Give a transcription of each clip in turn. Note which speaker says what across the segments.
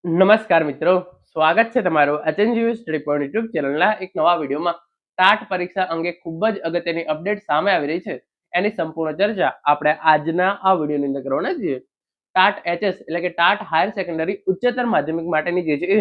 Speaker 1: નમસ્કાર મિત્રો, સ્વાગત છે તમારું એચએનજીયુ સ્ટડી પોઈન્ટ યુટ્યુબ ચેનલના એક નવા વિડીયોમાં. ટાટ પરીક્ષા અંગે ખૂબ જ અગત્યની અપડેટ સામે આવી રહી છે. એની સંપૂર્ણ ચર્ચા આપણે આજના આ વિડીયોની અંદર કરવાના છીએ. ટાટ એચએસ એટલે કે ટાટ હાયર સેકન્ડરી ઉચ્ચતર માધ્યમિક માટેની જે છે એ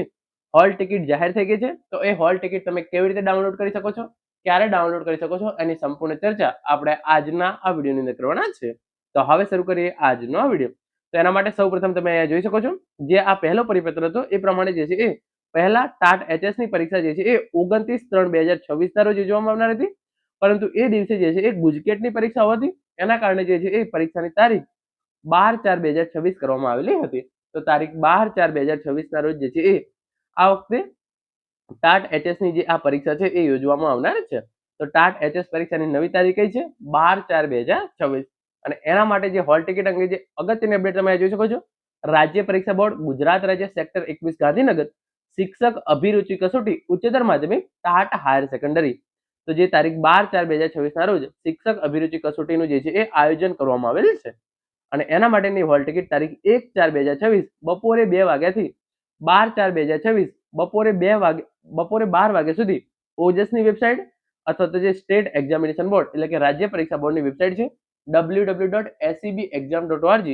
Speaker 1: હોલ ટિકિટ જાહેર થઈ ગઈ છે. તો એ હોલ ટિકિટ તમે કેવી રીતે ડાઉનલોડ કરી શકો છો, ક્યારે ડાઉનલોડ કરી શકો છો, એની સંપૂર્ણ ચર્ચા આપણે આજના આ વિડીયોની અંદર કરવાના છે. તો હવે શરૂ કરીએ આજનો આ વિડીયો. તો એના માટે સૌપ્રથમ તમે અહીંયા જોઈ શકો છો જે આ પહેલો પરિપત્ર હતો એ પ્રમાણે જે છે એ પહેલા ટાટ એચએસ ની પરીક્ષા જે છે એ 29/3/2026 ના રોજ યોજવામાં આવનાર હતી. પરંતુ એ દિવસે જે છે એ ગુજકેટની પરીક્ષા હોતી એના કારણે જે છે એ પરીક્ષાની તારીખ 12/4/2026 કરવામાં આવેલી હતી. તો તારીખ 12/4/2026 ના રોજ જે છે એ આ વખતે ટાટ એચએસ ની જે આ પરીક્ષા છે એ યોજવામાં આવનાર છે. તો ટાટ એચએસ પરીક્ષાની નવી તારીખ કઈ છે? 12/4/2026. અને એના માટે જે હોલ ટિકિટ અંગે જે અગત્યની અપડેટ તમે જોઈ શકો છો, રાજ્ય પરીક્ષા બોર્ડ ગુજરાત રાજ્ય સેક્ટર 21 ગાંધીનગર શિક્ષક અભિરુચિ કસોટી ઉચ્ચતર માધ્યમિક ટાટ હાયર સેકન્ડરી. તો જે તારીખ 12/4/2026 ના રોજ શિક્ષક અભિરુચિ કસોટીનું જે છે એ આયોજન કરવામાં આવેલ છે. અને એના માટેની હોલ ટિકિટ તારીખ 1/4/2026 બપોરે 2 વાગ્યાથી 12/4/2026 બપોરે 12 વાગ્યા સુધી ઓજસની વેબસાઇટ અથવા તો જે સ્ટેટ એક્ઝામિનેશન બોર્ડ એટલે કે રાજ્ય પરીક્ષા બોર્ડની વેબસાઇટ છે www.secbexam.org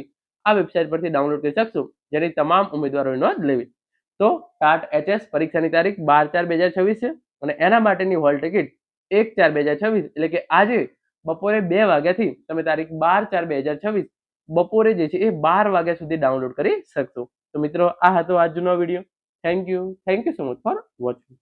Speaker 1: આ વેબસાઇટ પરથી ડાઉનલોડ કરી શકશો, જેની તમામ ઉમેદવારોએ નોંધ લેવી. તો ટાટ એચએસ પરીક્ષાની તારીખ 12/4/2026 છે અને એના માટેની હોલ ટિકિટ 1/4/2026 એટલે કે આજે બપોરે 2 વાગ્યાથી તમે તારીખ 12/4/2026 બપોરે જે છે એ 12 વાગ્યા સુધી ડાઉનલોડ કરી શકશો. તો મિત્રો, આ હતો આજનો video. Thank you so much for watching.